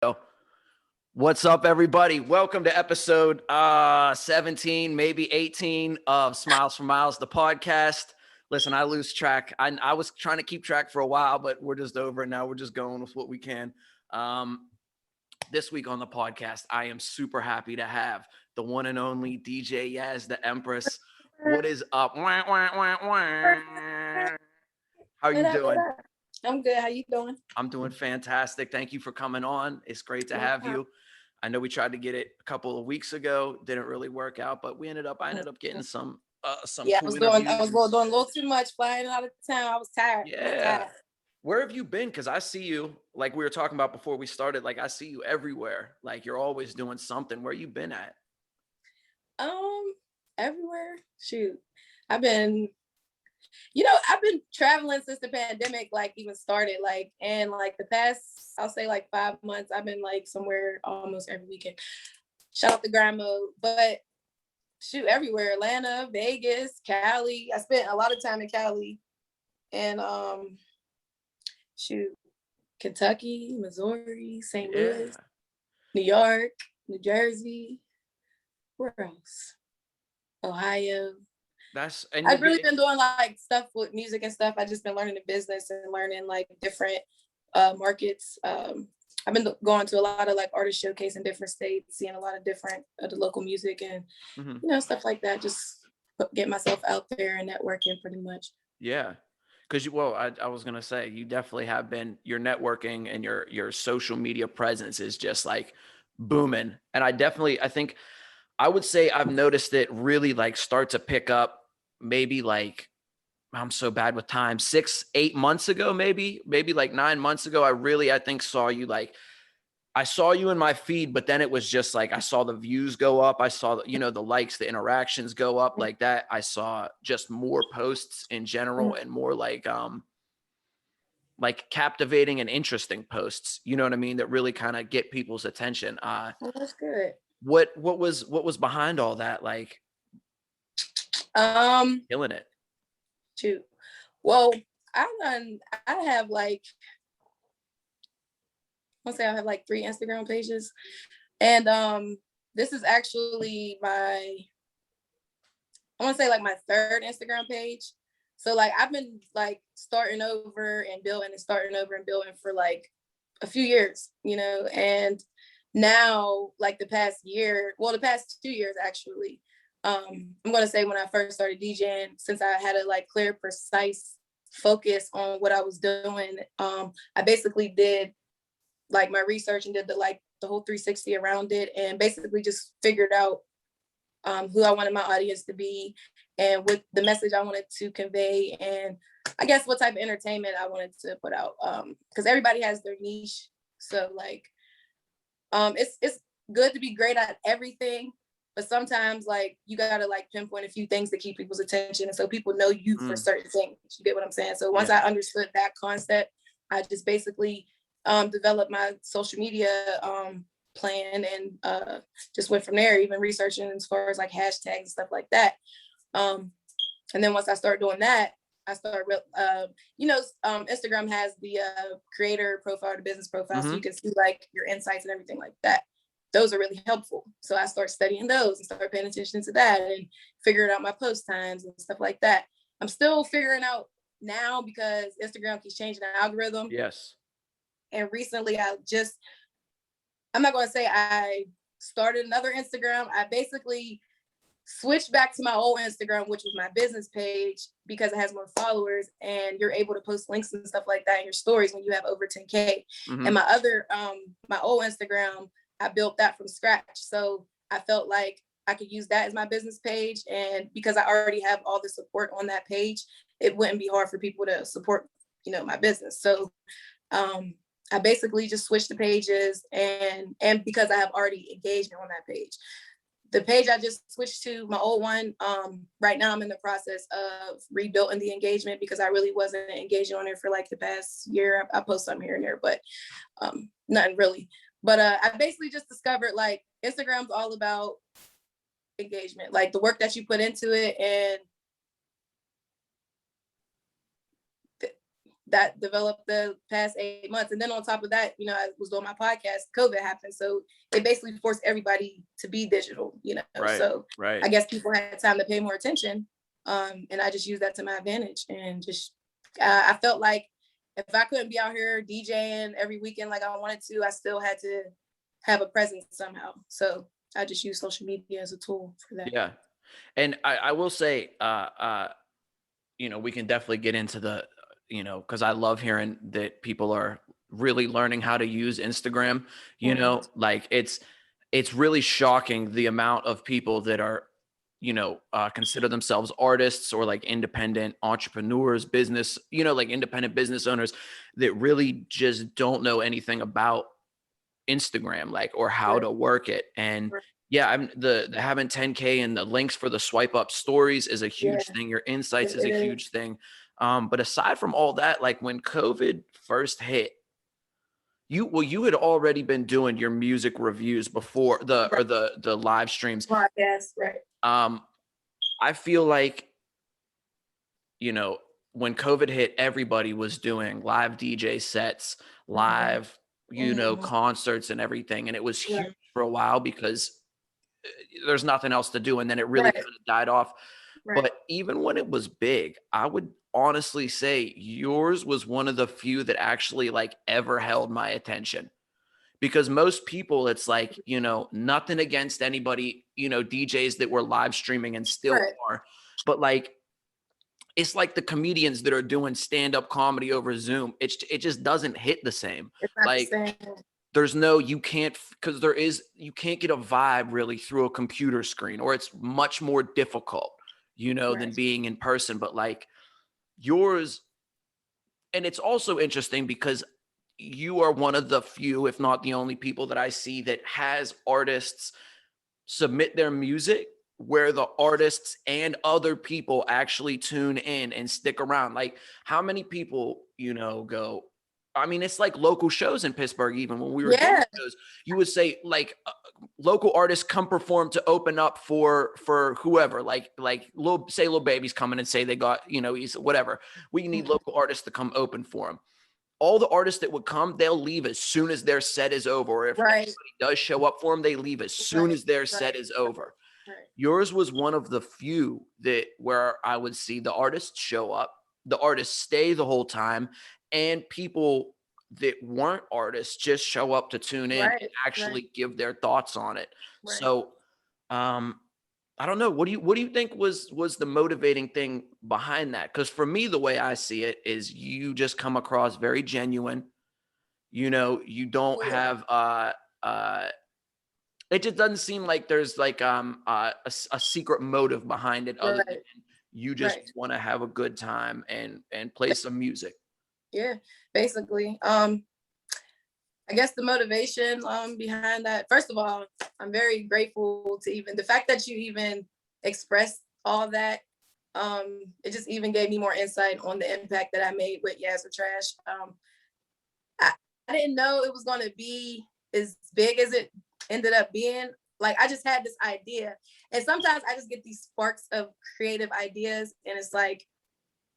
Yo, what's up, everybody? Welcome to episode 17, maybe 18 of Smiiles for Miles, the podcast. Listen, I lose track. I was trying to keep track for a while, but we're just over it now. We're just going with what we can. This week on the podcast, I am super happy to have the one and only DJ Yas, the Empress. What is up? Wah, wah, wah, wah. How are you doing? I'm good. How you doing? I'm doing fantastic. Thank you for coming on. It's great to have you. I know we tried to get it a couple of weeks ago. Didn't really work out, but I ended up getting some Yeah, cool I was doing a little too much, flying out of town. I was tired. Yeah. Where have you been? Because I see you, like we were talking about before we started, like I see you everywhere. Like you're always doing something. Where you been at? Everywhere. Shoot. I've been traveling since the pandemic even started, and the past, I'll say 5 months, I've been somewhere almost every weekend. Shout out to grind mode. But shoot, everywhere. Atlanta, Vegas, Cali. I spent a lot of time in Cali. And Kentucky, Missouri, St. Louis, New York, New Jersey. Where else? Ohio. I've really been doing stuff with music and stuff. I've just been learning the business and learning different markets. I've been going to a lot of artist showcase in different states, seeing a lot of different the local music and stuff like that. Just get myself out there and networking pretty much. Yeah. Because I was gonna say you definitely have been. Your networking and your social media presence is just booming, and I think I would say I've noticed it really start to pick up. Maybe I'm so bad with time. 6-8 months ago, maybe 9 months ago. I think saw you I saw you in my feed, but then it was just I saw the views go up. I saw, the likes, the interactions go up like that. I saw just more posts in general and more captivating and interesting posts, you know what I mean? That really kind of get people's attention. Well, that's good. What was behind all that? Killing it. Shoot. Well, I have I'll say I have 3 Instagram pages, and this is actually I want to say my 3rd Instagram page. So I've been starting over and building for a few years, and now the past 2 years actually. I'm gonna say when I first started DJing, since I had a clear, precise focus on what I was doing, I basically did my research and did the whole 360 around it, and basically just figured out who I wanted my audience to be and what the message I wanted to convey, and I guess what type of entertainment I wanted to put out, because everybody has their niche. So it's good to be great at everything, but sometimes you gotta pinpoint a few things to keep people's attention, and so people know you for certain things. You get what I'm saying? So once I understood that concept, I just basically developed my social media plan and just went from there, even researching as far as hashtags and stuff like that. And then once I started doing that, I started, Instagram has the creator profile, the business profile, so you can see your insights and everything like that. Those are really helpful. So I started studying those and started paying attention to that and figuring out my post times and stuff like that. I'm still figuring out now because Instagram keeps changing the algorithm. Yes. And recently I'm not going to say I started another Instagram. I basically switched back to my old Instagram, which was my business page, because it has more followers and you're able to post links and stuff like that in your stories when you have over 10K. And my other, my old Instagram, I built that from scratch. So I felt like I could use that as my business page. And because I already have all the support on that page, it wouldn't be hard for people to support, my business. So I basically just switched the pages, and because I have already engagement on that page. The page I just switched to, my old one, right now I'm in the process of rebuilding the engagement because I really wasn't engaging on it for the past year. I post something here and there, but nothing really. But I basically just discovered Instagram's all about engagement, the work that you put into it, and that developed the past 8 months. And then on top of that, you know, I was doing my podcast, COVID happened. So it basically forced everybody to be digital, you know. Right, so right. I guess people had time to pay more attention. And I just used that to my advantage. And just I felt like if I couldn't be out here DJing every weekend like I wanted to, I still had to have a presence somehow. So I just use social media as a tool for that. Yeah. And I will say, you know, we can definitely get into the, you know, because I love hearing that people are really learning how to use Instagram. You know, like it's really shocking the amount of people that are, you know, consider themselves artists or like independent entrepreneurs, business, you know, like independent business owners that really just don't know anything about Instagram, like, or how to work it. And yeah, I'm the having 10K and the links for the swipe up stories is a huge thing. Your insights is a huge thing. But aside from all that, like when COVID first hit, you had already been doing your music reviews before the live streams. Podcast, right. I feel like, you know, when COVID hit, everybody was doing live DJ sets, live, you know, concerts and everything. And it was huge for a while because there's nothing else to do. And then it really kind of died off. But even when it was big, I would honestly say yours was one of the few that actually like ever held my attention. Because most people, it's like, you know, nothing against anybody, you know, DJs that were live streaming and still are. But like, it's like the comedians that are doing stand-up comedy over Zoom. It just doesn't hit the same. It's not Like the same. there's no, you can't, because you can't get a vibe really through a computer screen, or it's much more difficult, you know, than being in person. But like yours, and it's also interesting because you are one of the few, if not the only people that I see that has artists submit their music where the artists and other people actually tune in and stick around. Like how many people, you know, go, I mean, it's like local shows in Pittsburgh. Even when we were doing shows, you would say like local artists come perform to open up for whoever, like Lil Baby's coming and say they got, you know, he's whatever. We need local artists to come open for him. All the artists that would come, they'll leave as soon as their set is over. Or if anybody does show up for them, they leave as soon as their set is over. Yours was one of the few that where I would see the artists show up, the artists stay the whole time, and people that weren't artists just show up to tune in and actually give their thoughts on it. So I don't know. What do you think was the motivating thing behind that? Because for me, the way I see it is you just come across very genuine. You know, you don't have it just doesn't seem like there's like a secret motive behind it other than you just want to have a good time and play some music. Yeah, basically. I guess the motivation behind that, first of all, I'm very grateful to even the fact that you even expressed all that. It just even gave me more insight on the impact that I made with Yas or Trash. I didn't know it was going to be as big as it ended up being. Like I just had this idea, and sometimes I just get these sparks of creative ideas, and it's like,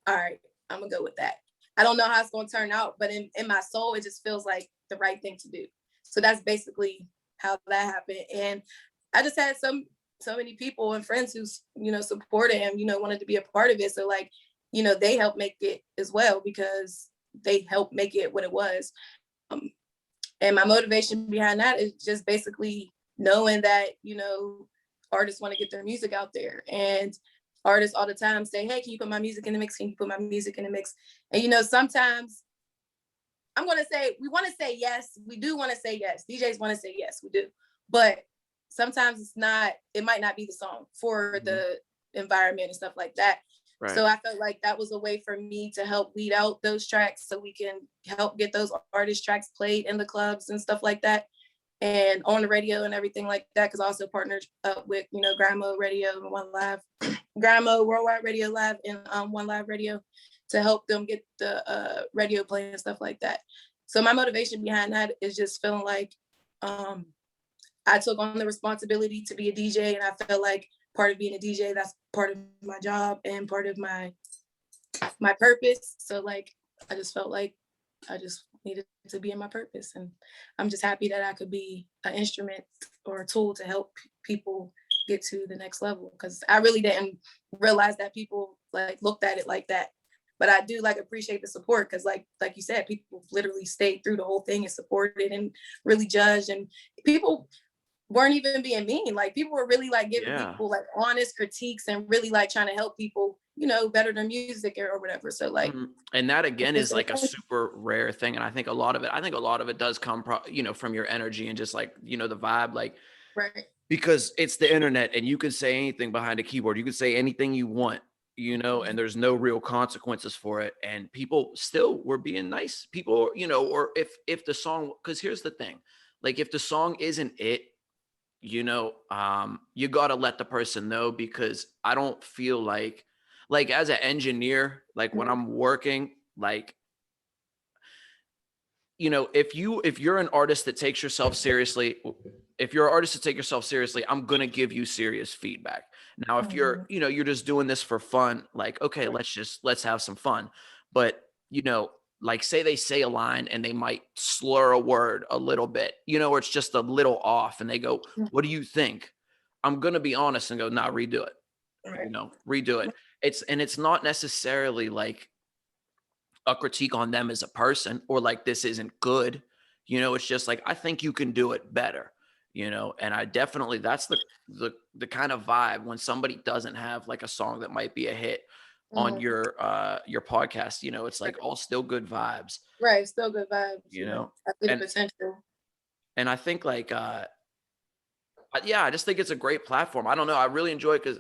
all right, I'm gonna go with that. I don't know how it's gonna turn out, but in my soul, it just feels like the right thing to do. So that's basically how that happened. And I just had so many people and friends who, you know, supported him, you know, wanted to be a part of it. So like, you know, they helped make it as well because they helped make it what it was. And my motivation behind that is just basically knowing that, you know, artists want to get their music out there, and artists all the time say, hey, can you put my music in the mix? Can you put my music in the mix? And, you know, sometimes I'm going to say, we want to say yes. We do want to say yes. DJs want to say yes, we do. But sometimes it's not, it might not be the song for the environment and stuff like that. Right. So I felt like that was a way for me to help weed out those tracks so we can help get those artist tracks played in the clubs and stuff like that, and on the radio and everything like that. Because I also partnered up with, you know, Grandma Radio and One Live, Grandma Worldwide Radio Live and One Live Radio to help them get the radio play and stuff like that. So my motivation behind that is just feeling like I took on the responsibility to be a DJ, and I felt like part of being a DJ, that's part of my job and part of my purpose. So like, I just felt like I just needed to be in my purpose. And I'm just happy that I could be an instrument or a tool to help people get to the next level. Cause I really didn't realize that people like looked at it like that. But I do like appreciate the support because like you said, people literally stayed through the whole thing and supported and really judged. And people weren't even being mean. Like people were really like giving people like honest critiques and really like trying to help people, you know, better their music or whatever. So like, and that again is like a super rare thing. And I think a lot of it does come, you know, from your energy and just like, you know, the vibe, like, right. Because it's the internet and you can say anything behind a keyboard. You can say anything you want, you know, and there's no real consequences for it. And people still were being nice. People, you know, or if the song, because here's the thing, like if the song isn't it, you know, you got to let the person know, because I don't feel like as an engineer, like when I'm working, like, you know, if you're an artist that takes yourself seriously, I'm going to give you serious feedback. Now, if you're, you know, you're just doing this for fun, like, okay, let's have some fun. But, you know, like say they say a line and they might slur a word a little bit, you know, or it's just a little off and they go, what do you think? I'm going to be honest and go, nah, redo it. You know, redo it. It's not necessarily like a critique on them as a person or like this isn't good, you know. It's just like I think you can do it better, you know. And I definitely, that's the kind of vibe when somebody doesn't have like a song that might be a hit on your podcast, you know. It's like all still good vibes, right? Still good vibes, you know. I see the potential. And I think like yeah, I just think it's a great platform. I don't know, I really enjoy it because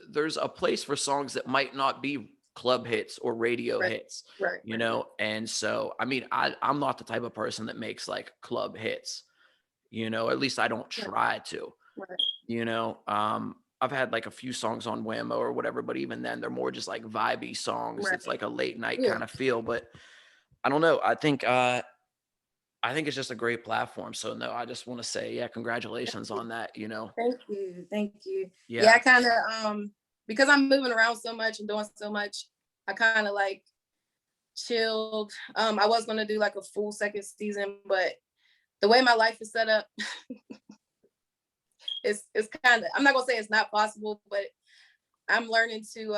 there's a place for songs that might not be club hits or radio hits, you know. And so, I mean, I'm not the type of person that makes like club hits, you know, at least I don't try to, you know. I've had like a few songs on Whammo or whatever, but even then they're more just like vibey songs. It's like a late night kind of feel, but I don't know. I think it's just a great platform. So no, I just want to say, yeah, congratulations on that, you know. Thank you. Yeah, I kind of because I'm moving around so much and doing so much, I kind of like chilled. I was gonna do like a full second season, but the way my life is set up, it's kind of, I'm not gonna say it's not possible, but I'm learning to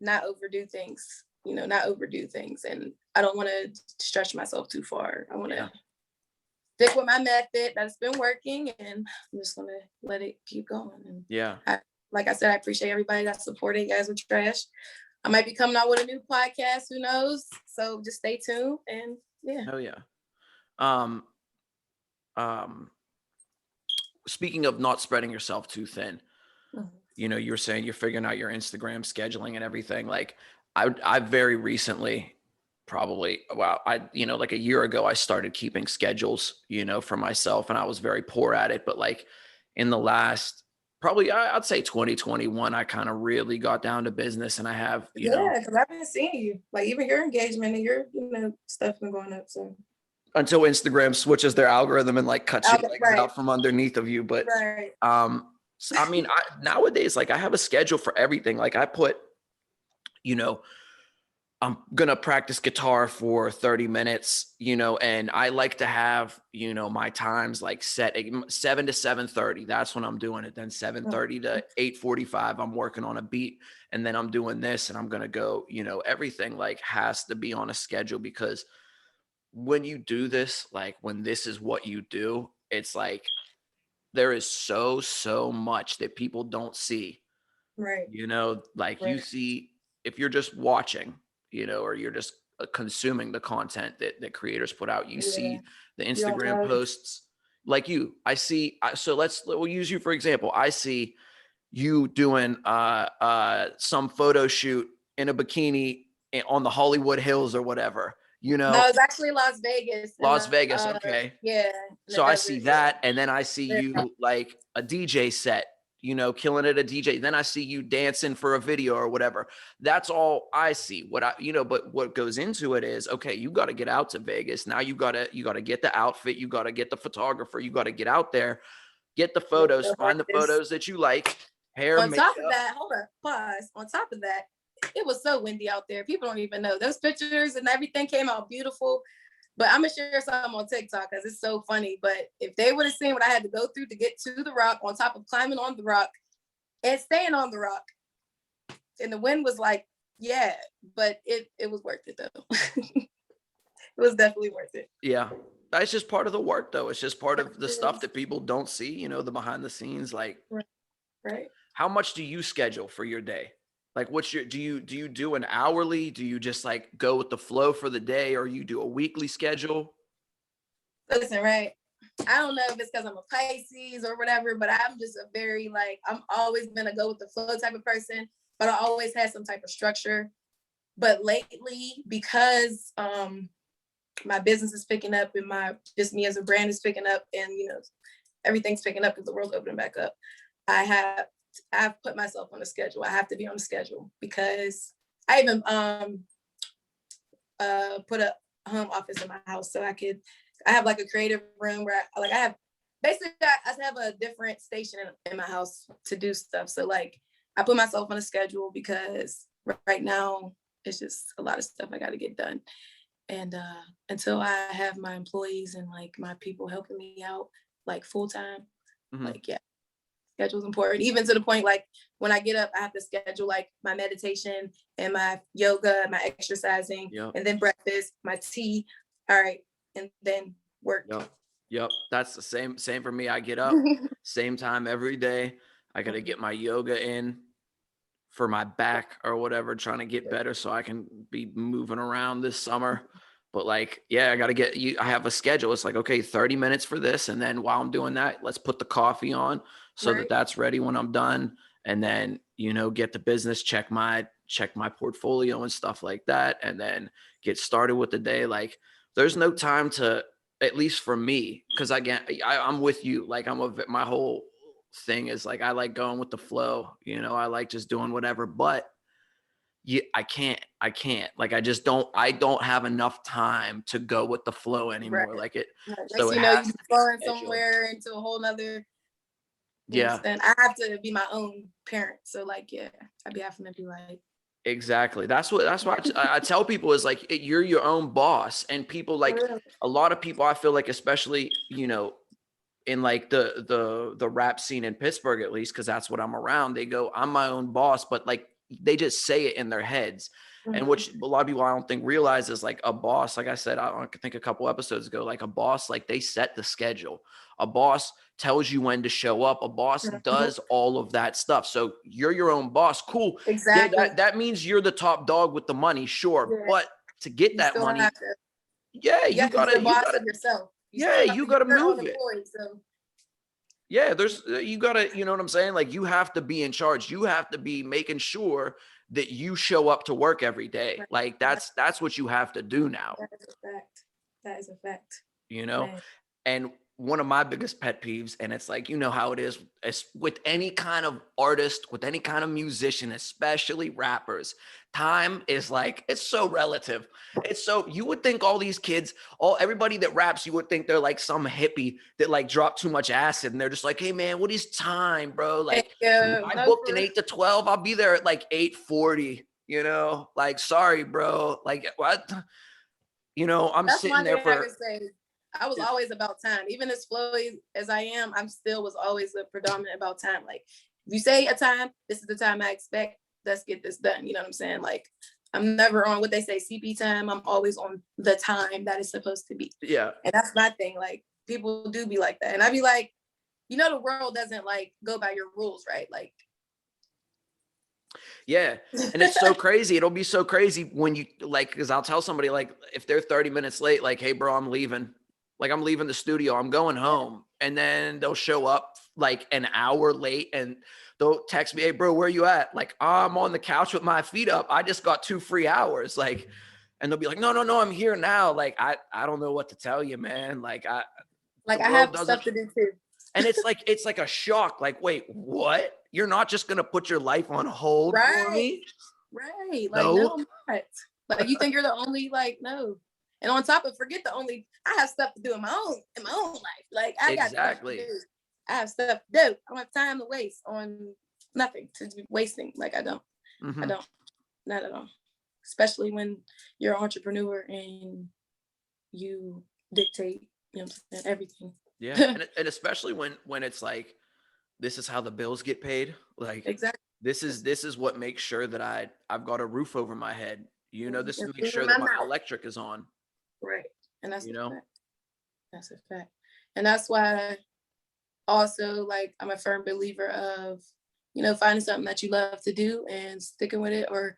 not overdo things, you know, and I don't want to stretch myself too far. I want to stick with my method that's been working, and I'm just gonna let it keep going. And like I said, I appreciate everybody that supported You Guys Were Trash. I might be coming out with a new podcast, who knows? So just stay tuned, and Oh yeah. Speaking of not spreading yourself too thin, you know, you were saying you're figuring out your Instagram scheduling and everything. Like I very recently, probably, you know, like a year ago, I started keeping schedules, you know, for myself, and I was very poor at it. But like in the last, probably I'd say 2021, I kind of really got down to business, and I have, you know, because I've been seeing you, like even your engagement and your, you know, stuff been going up. So until Instagram switches their algorithm and like cuts your legs out from underneath of you. But so, I mean, nowadays, like I have a schedule for everything. Like I put, you know, I'm gonna practice guitar for 30 minutes, you know, and I like to have, you know, my times like set 7 to 7:30. That's when I'm doing it. Then 7:30 to 8:45, I'm working on a beat, and then I'm doing this, and I'm gonna go, you know, everything like has to be on a schedule, because when you do this, like when this is what you do, it's like there is so much that people don't see. You know, like you see, if you're just watching, you know, or you're just consuming the content that creators put out, you see the Instagram posts. Like I see, so we'll use you for example. I see you doing some photo shoot in a bikini on the Hollywood Hills or whatever, you know. No, it's actually Las Vegas. Okay. Yeah. So I see that, and then I see you like a DJ set, you know, killing it a DJ. Then I see you dancing for a video or whatever. That's all I see. But what goes into it is, okay, you got to get out to Vegas. Now you got to get the outfit, you got to get the photographer, you got to get out there, get the photos, find the photos that you like, hair, on makeup. top of that, hold up, pause. On top of that, it was so windy out there. People don't even know. Those pictures and everything came out beautiful. But I'm gonna share some on TikTok because it's so funny. But if they would have seen what I had to go through to get to the rock, on top of climbing on the rock and staying on the rock, and the wind was like, yeah, but it was worth it though. It was definitely worth it. Yeah. That's just part of the work though. It's just part of the stuff that people don't see, you know, the behind the scenes. Like, Right. how much do you schedule for your day? Like, what's your, do you do an hourly? Do you just like go with the flow for the day, or you do a weekly schedule? Listen, right. I don't know if it's because I'm a Pisces or whatever, but I'm just a very like, I'm always been a go with the flow type of person, but I always had some type of structure. But lately, because my business is picking up and just me as a brand is picking up, and you know, everything's picking up because the world's opening back up, I've put myself on a schedule. I have to be on a schedule because I even put a home office in my house so I have like a creative room where I have a different station in my house to do stuff. So like I put myself on a schedule because right now it's just a lot of stuff I got to get done. And until I have my employees and like my people helping me out like full time, like yeah, schedule's important. Even to the point like when I get up, I have to schedule like my meditation and my yoga, my exercising, and then breakfast, my tea. All right, and then work. Yep. That's the same for me. I get up same time every day. I got to get my yoga in for my back or whatever, trying to get better so I can be moving around this summer. But like, yeah, I got to get you. I have a schedule. It's like, okay, 30 minutes for this. And then while I'm doing that, let's put the coffee on so that that's ready when I'm done. And then, you know, get the business, check my portfolio and stuff like that. And then get started with the day. Like there's no time to, at least for me, because I'm with you. Like my whole thing is like, I like going with the flow, you know, I like just doing whatever, but I can't, like, I don't have enough time to go with the flow anymore. Like it, so it you know, has you're to be going scheduled. somewhere into a whole nother. Yeah. And I have to be my own parent. So like, yeah, I'd be having to be like. Exactly. That's why I tell people is like, you're your own boss, and people like a lot of people, I feel like, especially, you know, in like the rap scene in Pittsburgh, at least, because that's what I'm around, they go, I'm my own boss, but like they just say it in their heads. And which a lot of people I don't think realize is like a boss, like I said, I think a couple episodes ago, like a boss, like they set the schedule. A boss tells you when to show up. A boss does all of that stuff. So you're your own boss. Cool. Exactly. Yeah, that means you're the top dog with the money, sure. But to get that money, you gotta of yourself. You gotta move it. So. Yeah, you gotta, you know what I'm saying? Like you have to be in charge. You have to be making sure that you show up to work every day. Like that's what you have to do now. That is a fact. That is a fact. You know, and one of my biggest pet peeves, and it's like, you know how it is with any kind of artist, with any kind of musician, especially rappers, time is like, it's so relative. It's so, you would think all these kids, everybody that raps, you would think they're like some hippie that like dropped too much acid and they're just like, hey man, what is time, bro? Like I booked an 8 to 12. I'll be there at like 8:40, you know, like, sorry, bro. Like what? You know, I'm That's sitting there for, I was always about time. Even as flowy as I am, I'm still was always a predominant about time. Like if you say a time, this is the time I expect, let's get this done. You know what I'm saying? Like I'm never on what they say CP time. I'm always on the time that is supposed to be. Yeah. And that's my thing. Like people do be like that. And I be like, you know, the world doesn't like go by your rules, right? Like, yeah. And it's so crazy. It'll be so crazy when you like, cause I'll tell somebody like, if they're 30 minutes late, like, hey bro, I'm leaving. Like I'm leaving the studio, I'm going home. And then they'll show up like an hour late and they'll text me, hey bro, where you at? Like, I'm on the couch with my feet up. I just got 2 free hours. Like, and they'll be like, no, I'm here now. Like, I don't know what to tell you, man. Like I have stuff to do too. And it's like a shock. Like, wait, what? You're not just going to put your life on hold for me? Right. Like, no, I'm not. Like, you think you're the only, like, no. And on top of, I have stuff to do in my own life. Like, I got stuff to do. I have stuff to do. I don't have time to waste on nothing, to be wasting. Like, I don't. not at all. Especially when you're an entrepreneur and you dictate, you know what I'm saying, everything. Yeah. And especially when it's like, this is how the bills get paid. Like, Exactly. this is what makes sure that I've got a roof over my head. You know, this is And to make food in sure my that my mouth. electric is on. Right. And that's You a know? fact. That's a fact. And that's why also, like, I'm a firm believer of, you know, finding something that you love to do and sticking with it. Or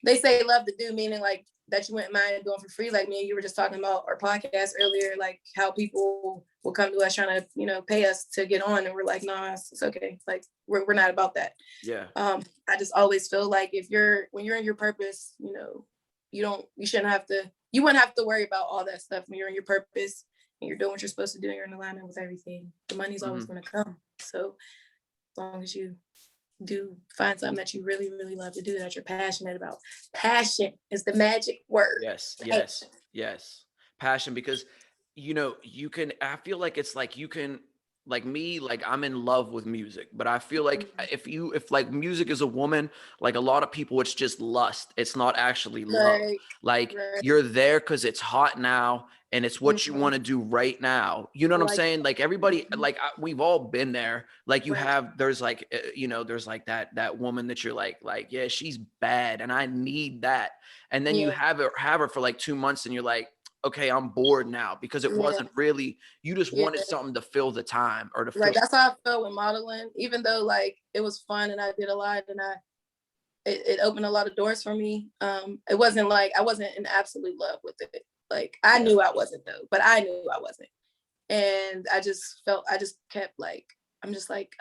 they say love to do, meaning like that you wouldn't mind doing for free. Like me and you were just talking about our podcast earlier, like how people will come to us trying to, you know, pay us to get on, and we're like, no, it's okay. Like we're not about that. Yeah. I just always feel like when you're in your purpose, you know, you wouldn't have to worry about all that stuff when you're in your purpose and you're doing what you're supposed to do and you're in alignment with everything. The money's always going to come. So as long as you do find something that you really, really love to do, that you're passionate about. Passion is the magic word. Yes. Passion, because you know, I feel like it's like you can, like me, like I'm in love with music, but I feel like if like music is a woman, like a lot of people, it's just lust. It's not actually love. Like you're there because it's hot now and it's what you want to do right now. You know what I'm saying? Like everybody, like we've all been there. Like there's like, you know, there's like that woman that you're like, yeah, she's bad and I need that. And then you have her for like 2 months and you're like, okay, I'm bored now, because it wasn't really, you just wanted something to fill the time or to fill. Right. That's how I felt with modeling, even though like it was fun and I did a lot and it opened a lot of doors for me. It wasn't like I wasn't in absolute love with it. Like I knew I wasn't though, but I knew I wasn't. And I just kept like, I'm just like,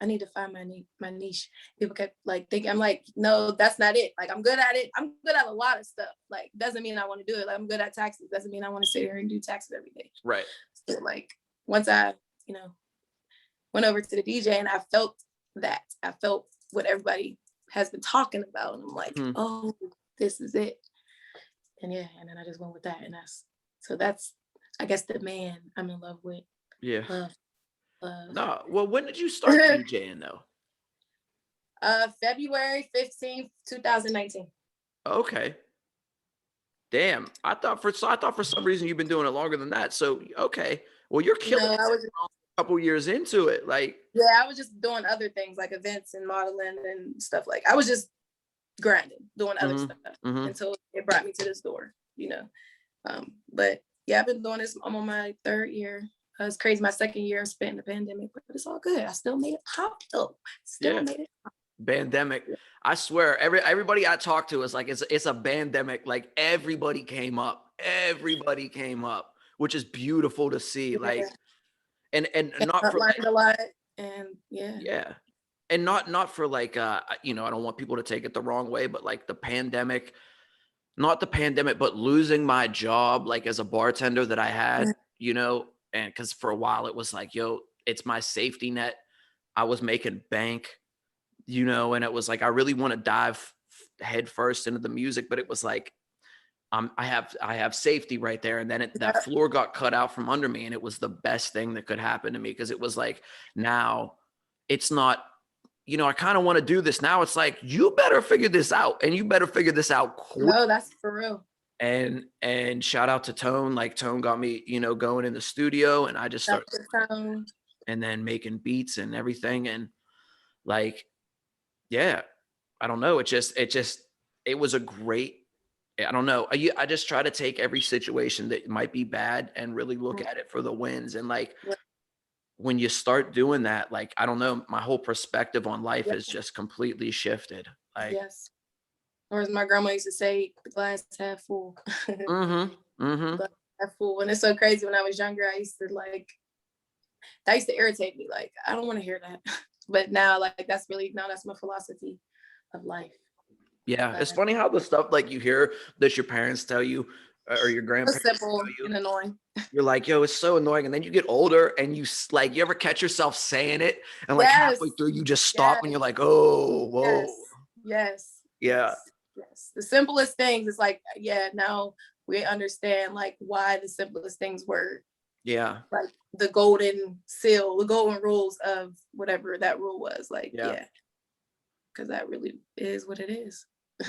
I need to find my niche. People kept like thinking, I'm like, no, that's not it. Like I'm good at it. I'm good at a lot of stuff. Like doesn't mean I want to do it. Like I'm good at taxes. Doesn't mean I want to sit here and do taxes every day. Right. So like once I, you know, went over to the DJ and I felt what everybody has been talking about. And I'm like, oh, this is it. And yeah, and then I just went with that. And that's I guess the man I'm in love with. Yeah. Love. No. Well, when did you start DJing though? February 15th, 2019. Okay. Damn. I thought for some reason you've been doing it longer than that. So okay. Well, you're killing it. A couple years into it. Like I was just doing other things like events and modeling and stuff. Like I was just grinding, doing other stuff until it brought me to this door, you know. But yeah, I've been doing this. I'm on my 3rd year. It's crazy. My 2nd year I spent in the pandemic, but it's all good. I still made it pop though. Made it pop. Pandemic. I swear, everybody I talked to is like, it's a pandemic. Like everybody came up, which is beautiful to see. Like, and not for like, a lot, and and not for like, you know, I don't want people to take it the wrong way, but like the pandemic, not the pandemic, but losing my job, like as a bartender that I had, you know, and because for a while it was like, yo, it's my safety net. I was making bank, you know, and it was like, I really want to dive head first into the music, but it was like, I have safety right there. And then that floor got cut out from under me. And it was the best thing that could happen to me. Cause it was like, now it's not, you know, I kind of want to do this now. It's like, you better figure this out, and you better figure this out quick. No, that's for real. And shout out to Tone. Like Tone got me, you know, going in the studio, and I just started and then making beats and everything. And like, yeah, I don't know. It was a great, I don't know. I just try to take every situation that might be bad and really look at it for the wins. And like, when you start doing that, like, I don't know, my whole perspective on life has just completely shifted. Like, or as my grandma used to say, the glass half full. Glass half full. And it's so crazy. When I was younger, that used to irritate me. Like, I don't want to hear that. But now, like, that's my philosophy of life. Yeah, it's funny how the stuff like you hear that your parents tell you or your grandparents simple and annoying. You're like, yo, it's so annoying. And then you get older and you like, you ever catch yourself saying it and like halfway through you just stop and you're like, oh, whoa. Yes. The simplest things, it's like, now we understand like why the simplest things were. Yeah. Like the golden seal, the golden rules of whatever that rule was. Like, because that really is what it is.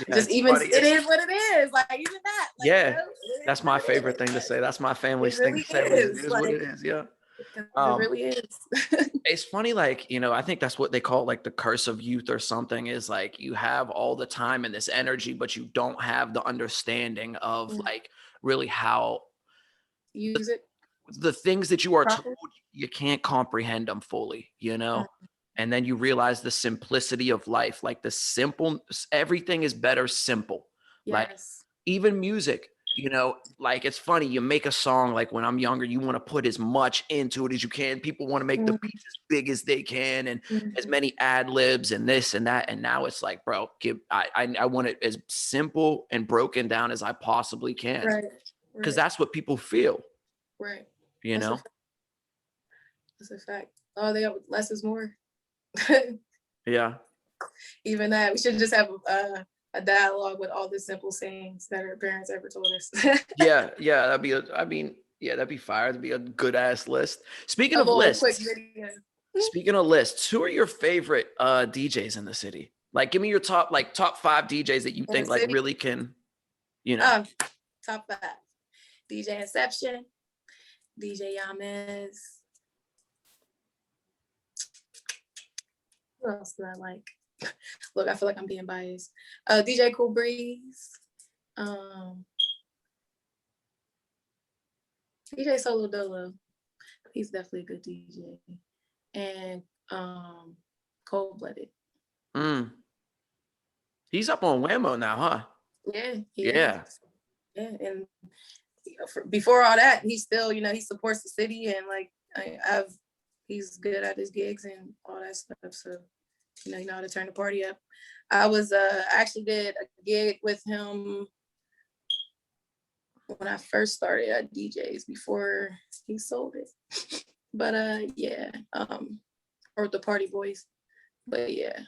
Yeah, Just it's even funny. it is what it is. Like even that. Like, Yeah, it is that's my what it favorite is. thing to Like, say. That's my family's it thing really to say. It is. is what Like it is. Yeah. 'cause it Um, really is. it's funny, like, I think that's what they call like the curse of youth or something, is like you have all the time and this energy, but you don't have the understanding of like really how Use it the things that you are told, properly. you can't comprehend them fully, Mm. and then you realize the simplicity of life, like the simple, everything is better simple. Like Yes. even music, like it's funny, you make a song, like when I'm younger, you want to put as much into it as you can. People want to make the Mhm. beats as big as they can and as Mhm. many ad libs and this and that. And now it's like, bro, I want it as simple and broken down as I possibly can, Right. because Right. that's what people feel, Right. you That's a know? fact. That's a fact. Oh, they have less is more. Yeah. Even that, we should just have a dialogue with all the simple sayings that our parents ever told us. Yeah. Yeah. That'd be fire. That'd be a good ass list. Speaking A of little quick lists, video. who are your favorite DJs in the city? Like, give me your top 5 DJs that you In the think like city, really can, you know. top 5. DJ Inception, DJ Yamas. Who else do I like? Look, I feel like I'm being biased. DJ Cool Breeze. DJ Solo Dolo. He's definitely a good DJ. And Cold Blooded. Mm. He's up on Whammo now, huh? Yeah, he is. Yeah. Yeah, and before all that, he still, he supports the city and like he's good at his gigs and all that stuff. So, you know how to turn the party up. I actually did a gig with him when I first started at DJs before he sold it. But yeah, or the Party Boys. But yeah,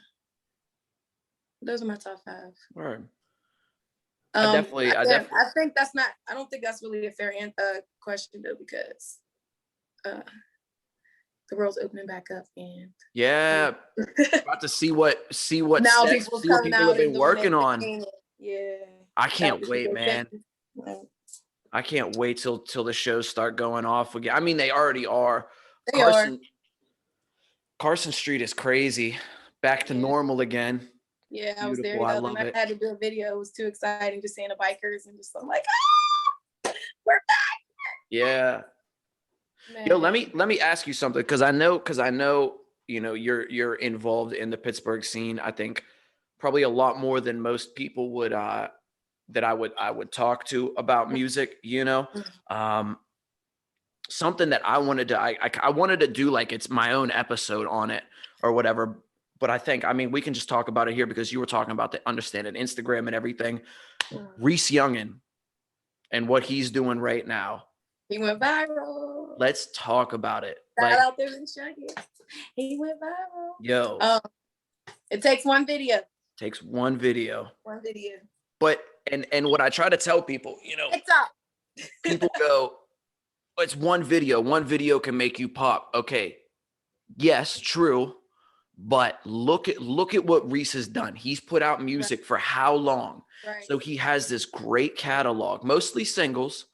those are my top 5. Word. I I definitely. think that's not. I don't think that's really a fair question though, because the world's opening back up and Yeah. About to see what now sets, people's see what coming people have out and been doing their working on. thing. Yeah, I that can't would be wait, the man. thing. Right. I can't wait till the shows start going off again. I mean, they already are. They are. Carson Street is crazy. Back to Yeah. normal again. Yeah, I was there Beautiful. the I other love night. it. I had to do a video. It was too exciting just seeing the bikers and just I'm like, we're back. Yeah. Man. Yo, let me ask you something, because I know, you're involved in the Pittsburgh scene. I think probably a lot more than most people would that I would talk to about music, Um something that I wanted to I wanted to do, like, it's my own episode on it or whatever. But I mean, we can just talk about it here because you were talking about the understanding Instagram and everything. Reese Youngin and what he's doing right now. He went viral. Let's talk about it. Shout Like, out there in Shaggy. He went viral. yo, It takes one video. takes one video. One video. But and what I try to tell people, It's up. people go, it's one video. One video can make you pop. Okay. Yes, true. But look at what Reese has done. He's put out music for how long? Right. So he has this great catalog, mostly singles,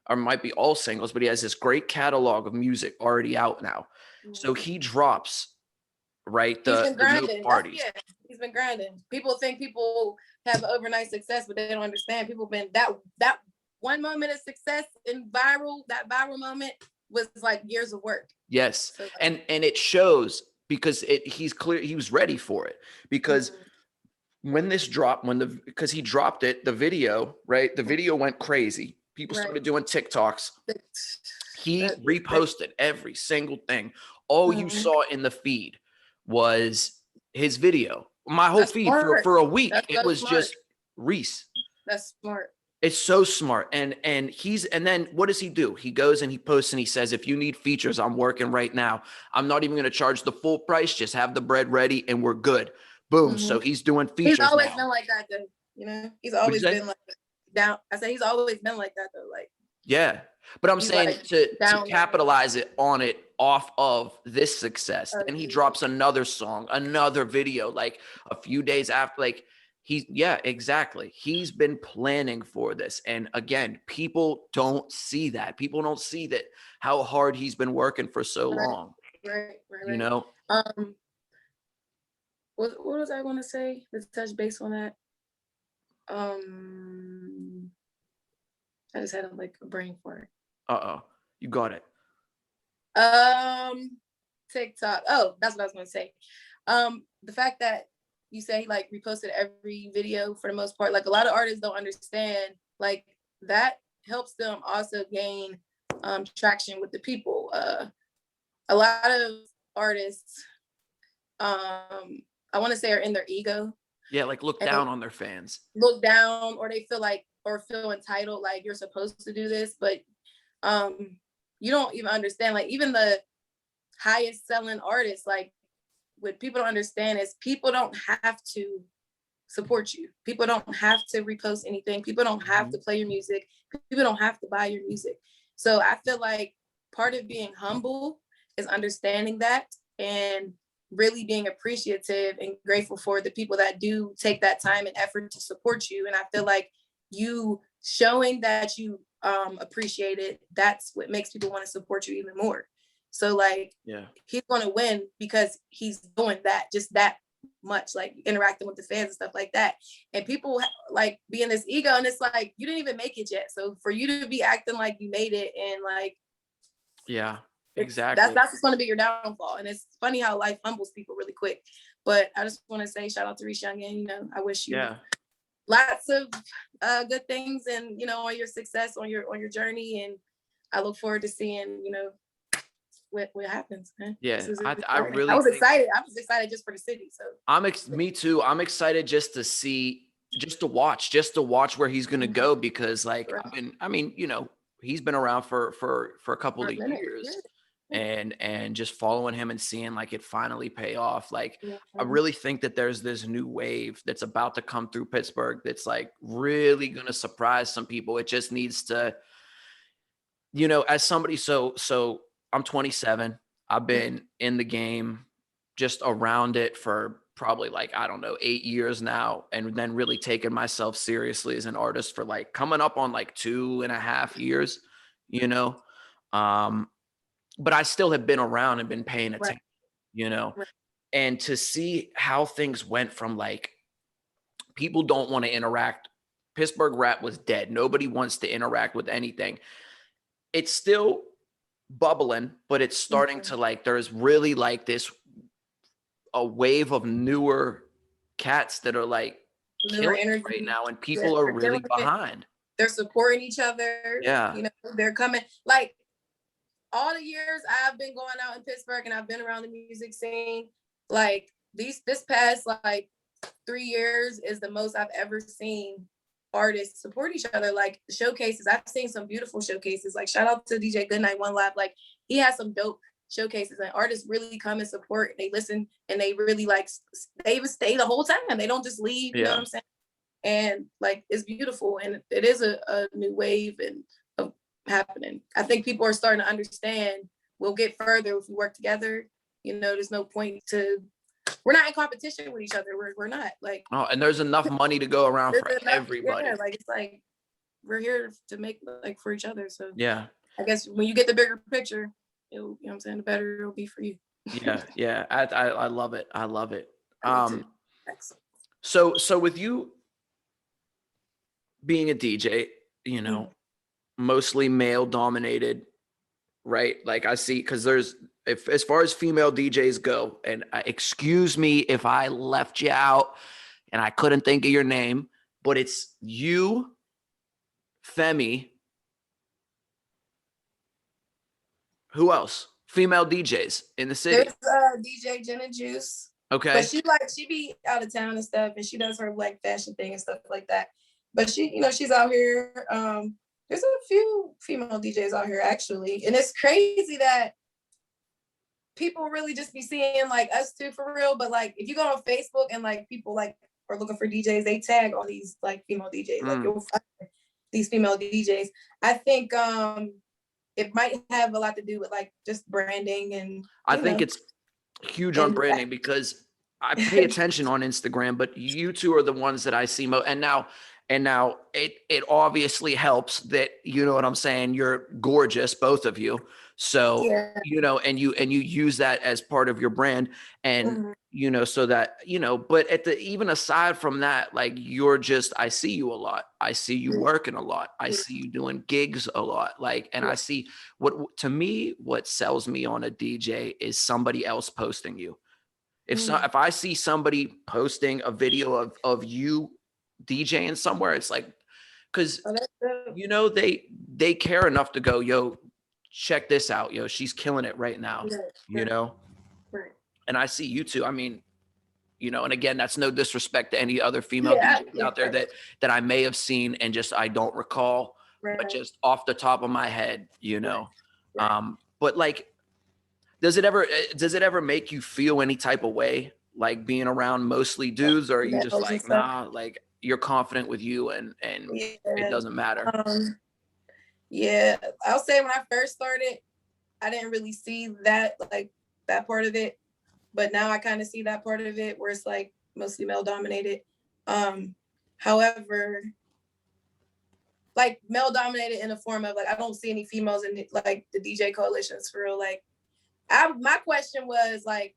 or might be all singles, but he has this great catalog of music already out now. So he drops, right, He's been the new grinding. parties. Yeah, he's been grinding. People think people have overnight success, but they don't understand. People been that one moment of success in that viral moment was like years of work. Yes. So, And it shows, because he's clear, he was ready for it, because when this dropped, because he dropped it, the video, right? The video went crazy. People started doing TikToks. He reposted every single thing. All you saw in the feed was his video. My whole feed for a week, it was just Reese. That's smart. It's so smart. And then what does he do? He goes and he posts and he says, if you need features, I'm working right now. I'm not even going to charge the full price. Just have the bread ready and we're good. Boom. So he's doing features. He's always now. been like that though. He's always been like down. I said he's always been like that though. Like, yeah. But I'm saying like to capitalize it off of this success. Then he drops another song, another video, like a few days after, like Yeah, exactly. He's been planning for this. And again, people don't see that. People don't see that how hard he's been working for so Right, long, you right. know? What was I going to say? Let's touch base on that. I just had like a brain fart. Uh-oh. You got it. TikTok. Oh, that's what I was going to say. The fact that you say like reposted every video for the most part, like a lot of artists don't understand, like that helps them also gain traction with the people. A lot of artists, I want to say, are in their ego. Yeah, like look down on their fans. Look down, or they feel like, or feel entitled, like you're supposed to do this, but you don't even understand. Like even the highest selling artists, like what people don't understand is people don't have to support you. People don't have to repost anything. People don't have to play your music. People don't have to buy your music. So I feel like part of being humble is understanding that and really being appreciative and grateful for the people that do take that time and effort to support you. And I feel like you showing that you appreciate it, that's what makes people want to support you even more. So like, yeah, he's going to win because he's doing that, just that much, like interacting with the fans and stuff like that. And people like be in this ego, and it's like, you didn't even make it yet. So for you to be acting like you made it, and like, yeah, exactly. That's what's going to be your downfall. And it's funny how life humbles people really quick. But I just want to say shout out to Reese Young, and I wish you lots of good things, and on your success, on your journey. And I look forward to seeing what happens, man. Yeah, I I really was excited. I was excited just for the city. So me too. I'm excited just to see, just to watch where he's gonna go, because like he's been around for a couple of years, and just following him and seeing like it finally pay off. Like I really think that there's this new wave that's about to come through Pittsburgh that's like really gonna surprise some people. It just needs to, as somebody, so I'm 27. I've been in the game, just around it for probably like, I don't know, 8 years now. And then really taking myself seriously as an artist for like coming up on like 2.5 years, but I still have been around and been paying attention, and to see how things went from like, people don't want to interact. Pittsburgh rap was dead. Nobody wants to interact with anything. It's still bubbling, but it's starting to like, there's really like a wave of newer cats that are like killing it right now, and people are really behind. They're supporting each other. Yeah. They're coming. Like all the years I've been going out in Pittsburgh and I've been around the music scene, like this past like 3 years is the most I've ever seen artists support each other. Like showcases, I've seen some beautiful showcases. Like shout out to DJ Goodnight One Live. Like he has some dope showcases, and artists really come and support. They listen, and they really like, they even stay the whole time. They don't just leave. You know what I'm saying? And like it's beautiful, and it is a new wave and of happening. I think people are starting to understand we'll get further if we work together. There's no point to, we're not in competition with each other. We're not like, and there's enough money to go around for everybody. Yeah, like it's like we're here to make like for each other. So yeah, I guess when you get the bigger picture, you know what I'm saying, the better it'll be for you. yeah. I love it. I love it. So with you being a DJ, mostly male dominated, right? Like I see, because as far as female DJs go, and excuse me if I left you out and I couldn't think of your name, but it's you, Femi. Who else? Female DJs in the city. There's DJ Jenna Juice. Okay. But she be out of town and stuff, and she does her black fashion thing and stuff like that. But she's out here. There's a few female DJs out here actually, and it's crazy that people really just be seeing like us too for real. But like if you go on Facebook and like people like are looking for DJs, they tag all these like female DJs. Like you'll find these female DJs. I think it might have a lot to do with like just branding, and I think it's huge on branding, because I pay attention on Instagram, but you two are the ones that I see most. And now it obviously helps that, you know what I'm saying, you're gorgeous, both of you. So, Yeah. and you use that as part of your brand. And Mhm. so that, but even aside from that, like, I see you a lot. I see you working a lot. I Yeah. see you doing gigs a lot. Like, and Yeah. I see to me, what sells me on a DJ is somebody else posting you. Mhm. If I see somebody posting a video of you DJing somewhere, it's like, because Oh, that's good. they care enough to go, yo, check this out, yo, she's killing it right now, Right, you right, know. right. And I see you too. I mean, and again, that's no disrespect to any other female Yeah, DJs yeah, out there that I may have seen and just I don't recall, but right, just off the top of my head, right, right. But like, does it ever make you feel any type of way, like being around mostly dudes, or are you just Males and like, stuff. nah, like you're confident with you and it Yeah. doesn't matter? Yeah. I'll say when I first started, I didn't really see that like that part of it. But now I kind of see that part of it where it's like mostly male dominated. Um, However, like male dominated in the form of like I don't see any females in like the DJ coalitions for real. Like my question was like,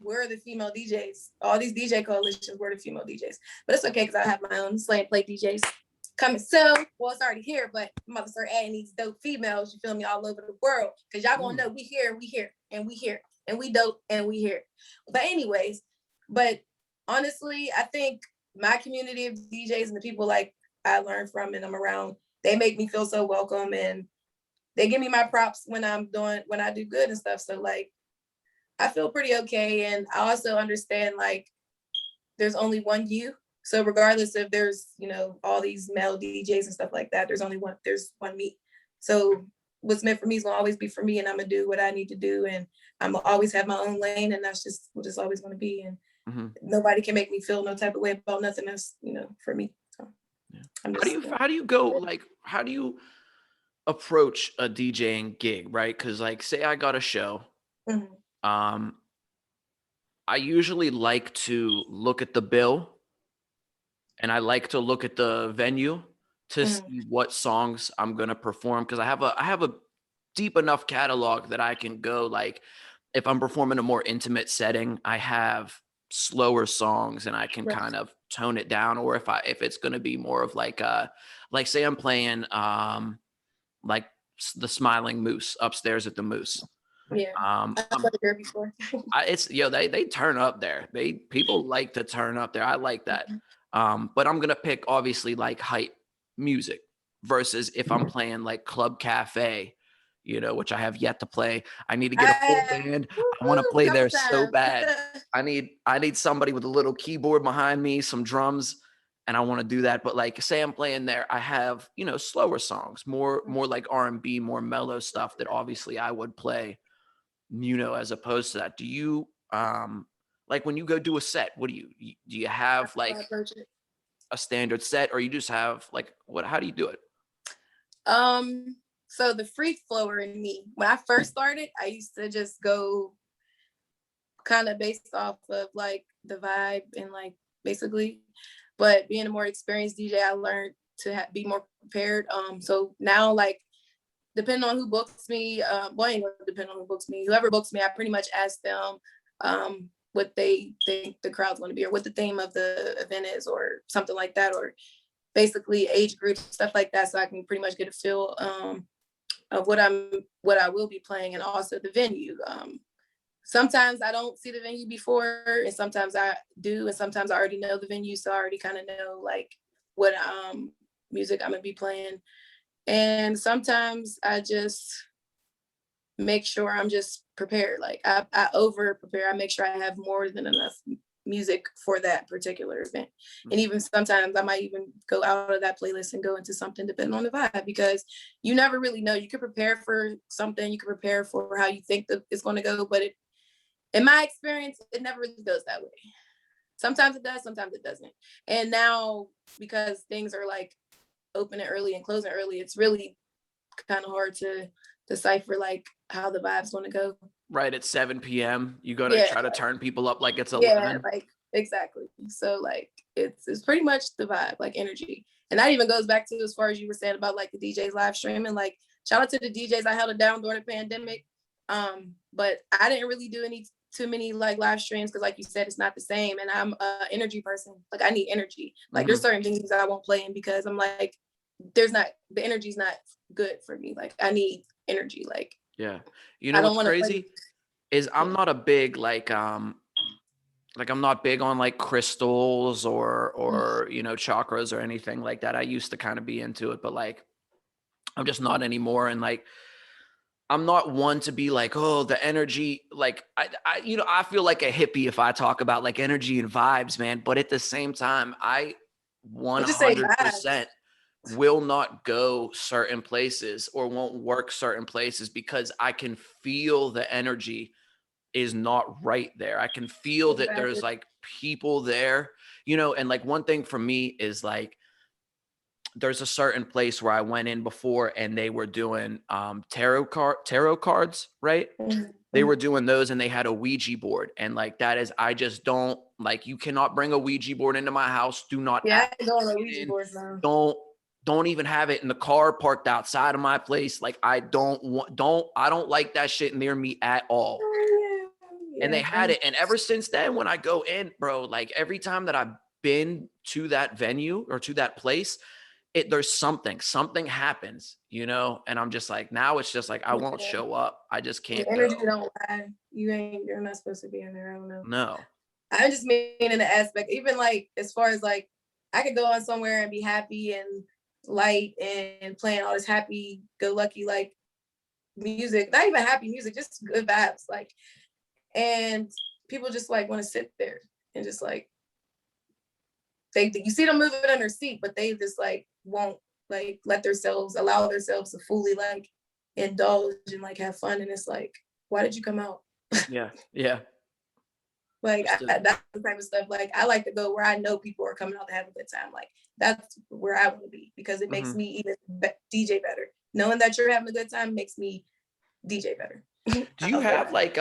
where are the female DJs? All these DJ coalitions, where are the female DJs? But it's okay because I have my own Slay and Play DJs coming soon. Well, it's already here, but I'm about to start adding these dope females, you feel me, all over the world. Because y'all gonna know we here, and we here, and we dope, and we here. But anyways, but honestly, I think my community of DJs and the people like I learn from and I'm around, they make me feel so welcome and they give me my props when I do good and stuff. So like I feel pretty okay. And I also understand like there's only one you. So regardless if there's, all these male DJs and stuff like that, there's one me. So what's meant for me is gonna always be for me and I'm gonna do what I need to do. And I'm gonna always have my own lane and that's just what it's always gonna be. And nobody can make me feel no type of way about nothing that's, for me. So Yeah. I'm How do just you how do you go, like, how do you approach a DJing gig, right? Because, like, say I got a show, Mhm. um, I usually like to look at the bill and I like to look at the venue to Mhm. see what songs I'm gonna perform, because I have a deep enough catalog that I can go, like, if I'm performing a more intimate setting, I have slower songs and I can Right. kind of tone it down. Or if it's gonna be more of like say I'm playing like the Smiling Moose upstairs at the Moose. Yeah. Um, I've I'm, played there before. it's they turn up there. People like to turn up there. I like that. Mhm. But I'm gonna pick obviously like hype music versus if I'm playing like Club Cafe, which I have yet to play. I need to get a full I band. I want to woo-hoo, play couple there so times. bad. I need somebody with a little keyboard behind me, some drums, and I want to do that. But like say I'm playing there, I have, slower songs, more like R&B, more mellow stuff that obviously I would play, as opposed to that. Do you like when you go do a set, what do you have I like approach it. a standard set, or you just have like how do you do it? So the free flower in me, when I first started, I used to just go kind of based off of like the vibe and like basically, but being a more experienced DJ, I learned to be more prepared. So now like depending on who books me, depending on who books me, whoever books me, I pretty much ask them what they think the crowd's going to be or what the theme of the event is or something like that, or basically age groups, stuff like that. So I can pretty much get a feel of what I will be playing and also the venue. Sometimes I don't see the venue before and sometimes I do. And sometimes I already know the venue. So I already kind of know like what music I'm gonna be playing. And sometimes I just make sure I'm just prepared. Like I over prepare. I make sure I have more than enough music for that particular event. And even sometimes I might even go out of that playlist and go into something depending on the vibe because you never really know. You could prepare for something, you could prepare for how you think that it's going to go, but in my experience, it never really goes that way. Sometimes it does, sometimes it doesn't. And now because things are like opening early and closing early, it's really kind of hard to decipher like how the vibe's going to go. right at 7 p.m. You go to Yeah, try to turn people up like it's yeah, 11. like exactly. So like it's pretty much the vibe, like energy. And that even goes back to as far as you were saying about like the DJs live streaming. Like shout out to the DJs. I held it down during the pandemic. But I didn't really do too many like live streams because like you said, it's not the same. And I'm a energy person. Like I need energy. Like there's certain things I won't play in because I'm like, the energy's not good for me. Like I need energy. Like Yeah. You I know don't what's want to crazy play. is I'm Yeah. not a big like I'm not big on like crystals or you know chakras or anything like that. I used to kind of be into it, but like I'm just not anymore. And like I'm not one to be like, oh, the energy. Like I you know I feel like a hippie if I talk about like energy and vibes, man. But at the same time, I We'll just say vibes. 100% will not go certain places or won't work certain places because I can feel the energy is not right there. I can feel that Exactly. there's like people there, you know, and like one thing for me is like there's a certain place where I went in before and they were doing tarot cards, right? They Mm-hmm. were doing those and they had a Ouija board. And like that is I just don't like you cannot bring a Ouija board into my house. Do not Yeah, ask I go on the it Ouija in. boards now. Don't even have it in the car parked outside of my place. Like I don't like that shit near me at all. And they Yeah. had it. And ever since then, when I go in, bro, like every time that I've been to that venue or to that place, there's something happens, you know? And I'm just like, now it's just like, I won't Yeah. show up. I just The can't energy go. don't lie. You're not supposed to be in there. I don't know. No. I just mean in the aspect, even like as far as like I could go on somewhere and be happy and light and playing all this happy go lucky like music, not even happy music, just good vibes. Like and people just like want to sit there and just like you see them moving on their seat, but they just like won't like allow themselves to fully like indulge and like have fun. And it's like, why did you come out? Yeah. Yeah. Like Just to, that's the type of stuff. Like I like to go where I know people are coming out to have a good time. Like that's where I want to be because it makes mhm. me even DJ better. Knowing that you're having a good time makes me DJ better. Do you I'll say have that. like,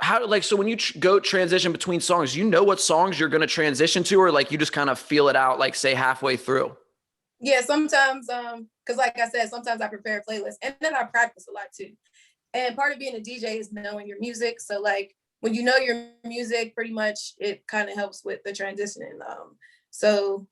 how, like, so when you go transition between songs, you know what songs you're going to transition to, or like you just kind of feel it out, like say halfway through? Yeah, sometimes because like I said, sometimes I prepare a playlist and then I practice a lot too. And part of being a DJ is knowing your music. So like when you know your music, pretty much it kind of helps with the transitioning. So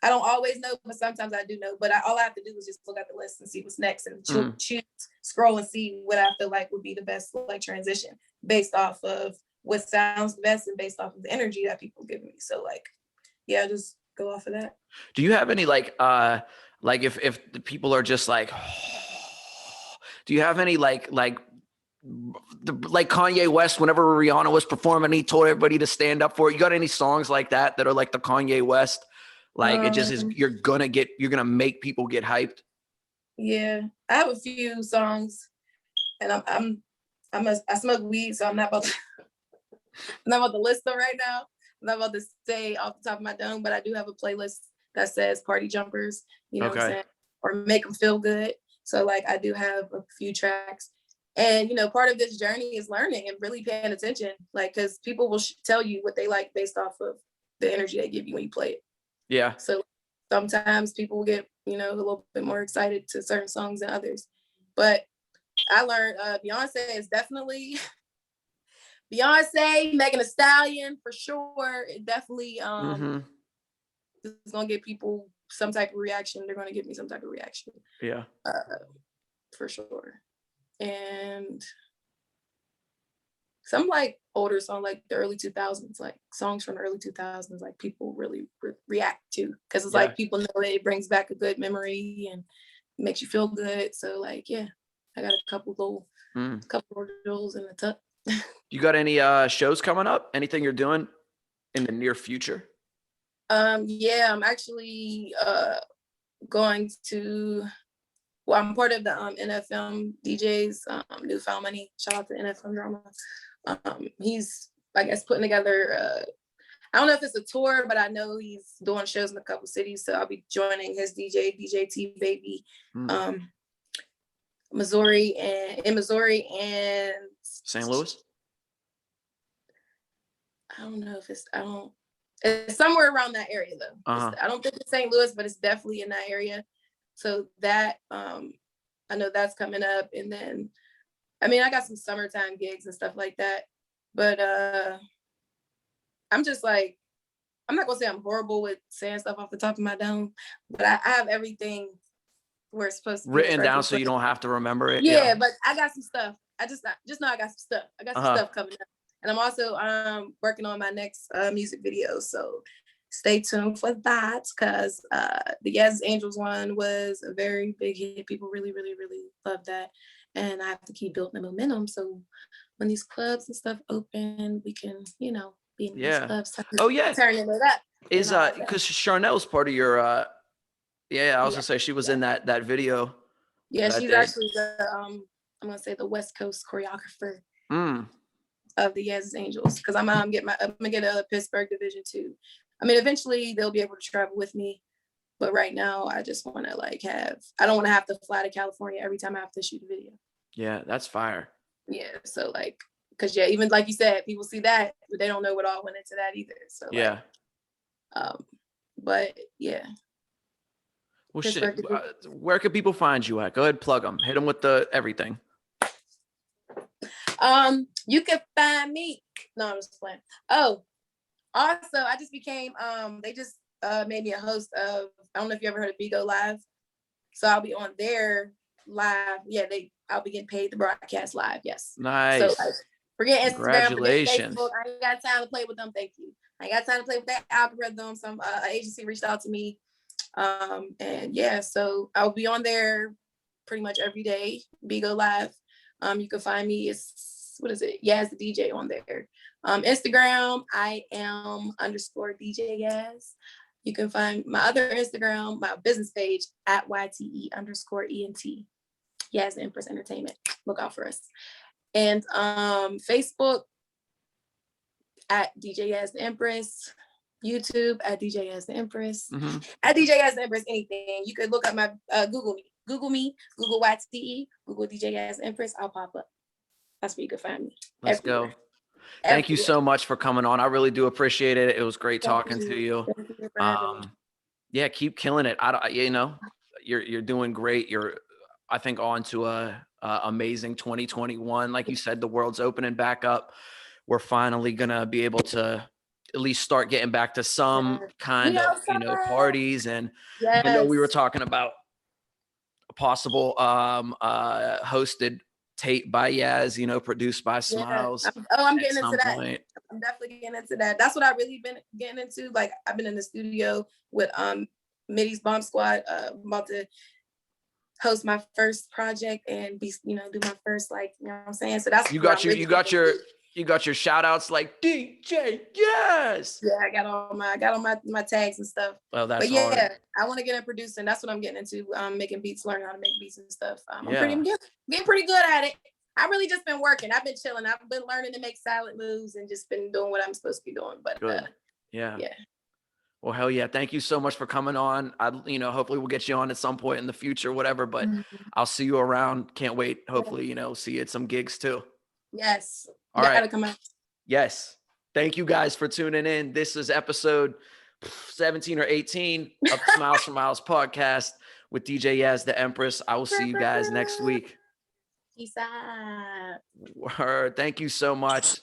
I don't always know, but sometimes I do know. But all I have to do is just look at the list and see what's next and choose, scroll and see what I feel like would be the best like transition based off of what sounds the best and based off of the energy that people give me. So like, yeah, just go off of that. Do you have any like if the people are just like, do you have any like Kanye West whenever Rihanna was performing, he told everybody to stand up for it. You got any songs like that are like the Kanye West? Like it just is, you're gonna make people get hyped. Yeah, I have a few songs, and I smoke weed, so I'm not about to list them right now. I'm not about to say off the top of my dome, but I do have a playlist that says party jumpers, you know what I'm Okay. saying, or make them feel good. So like I do have a few tracks, and you know, part of this journey is learning and really paying attention, like because people will tell you what they like based off of the energy they give you when you play it. Yeah. So sometimes people will get, you know, a little bit more excited to certain songs than others. But I learned Beyonce is definitely Beyonce, Megan Thee Stallion for sure. It definitely is gonna get people some type of reaction. They're gonna give me some type of reaction. Yeah. For sure. And some like older songs, like the early 2000s, like songs from the early 2000s, like people really react to because it's Yeah. like people know that it brings back a good memory and makes you feel good. So like, yeah, I got a couple jewels in the tuck. You got any shows coming up? Anything you're doing in the near future? Yeah, I'm actually going to. Well, I'm part of the NFM DJs, Newfound Money. Shout out to NFM Drama. He's, I guess, putting together. I don't know if it's a tour, but I know he's doing shows in a couple cities. So I'll be joining his DJ T Baby. Missouri and St. Louis? I don't know if it's somewhere around that area though. I don't think it's St. Louis, but it's definitely in that area. So that, I know that's coming up. And then, I mean, I got some summertime gigs and stuff like that, but I'm just like, I'm not gonna say I'm horrible with saying stuff off the top of my dome, but I have everything where it's supposed to be written down so you don't have to remember it. Yeah, but I got some stuff. I just know I got some stuff. I got some Uh-huh. stuff coming up. And I'm also working on my next music video. So stay tuned for that, because the Yes Angels one was a very big hit. People really, really, really love that. And I have to keep building the momentum. So when these clubs and stuff open, we can, you know, be in these clubs. Oh yeah. Turning it up. Is because Charnel's part of your I was gonna say she was in that video. Yeah, she's actually the I'm gonna say the West Coast choreographer of the Yes Angels, because I'm gonna get a Pittsburgh division too. I mean, eventually they'll be able to travel with me, but right now I just want to I don't want to have to fly to California every time I have to shoot a video. Yeah, that's fire. Yeah, so because even like you said, people see that, but they don't know what all went into that either. So yeah, but yeah. Well, shit. Where can people find you at? Go ahead, plug them. Hit them with the everything. You can find me. No, I'm just playing. Oh, also, I just became. They just made me a host of. I don't know if you ever heard of Bigo Live. So I'll be on their live. Yeah, I'll be getting paid to broadcast live. Yes. Nice. So forget Instagram. Congratulations. Forget Facebook. I ain't got time to play with them. Thank you. I ain't got time to play with that algorithm. Some agency reached out to me. And yeah, so I'll be on there pretty much every day. Bigo Live. You can find me. What is it? Yas the DJ on there. Instagram, I am _DJ Yas. You can find my other Instagram, my business page at YTE_ENT. Yas the Empress Entertainment. Look out for us. And Facebook at DJ Yas the Empress. YouTube at DJ Yas the Empress. At DJ Yas the Empress, anything. You could look up my Google me, Google YTE, Google DJ Yas the Empress. I'll pop up. That's where you can find me. Let's go. Thank you so much for coming on. I really do appreciate it. It was great talking to you. Yeah, keep killing it. You're doing great. You're, I think, on to a amazing 2021. Like you said, the world's opening back up. We're finally gonna be able to at least start getting back to some kind of parties. And I know we were talking about a possible hosted tape by Yas, produced by Smiiles. I'm getting into that. I'm definitely getting into that. That's what I've really been getting into. Like, I've been in the studio with Middy's Bomb Squad. I'm about to host my first project and be, do my first, you know what I'm saying? So that's you got your shout outs like DJ Yas. Yeah, I got all my tags and stuff. Well, that's hard. Yeah, I want to get in producing. That's what I'm getting into. Making beats, learning how to make beats and stuff. I'm getting pretty good at it. I've really just been working. I've been chilling. I've been learning to make silent moves and just been doing what I'm supposed to be doing. But yeah. Well, hell yeah. Thank you so much for coming on. Hopefully we'll get you on at some point in the future, whatever, but I'll see you around. Can't wait. Hopefully, see you at some gigs too. Yes. All right. Gotta come out. Yes. Thank you guys for tuning in. This is episode 17 or 18 of Smiles for Miles podcast with DJ Yas the Empress. I will see you guys next week. Peace out. Thank you so much.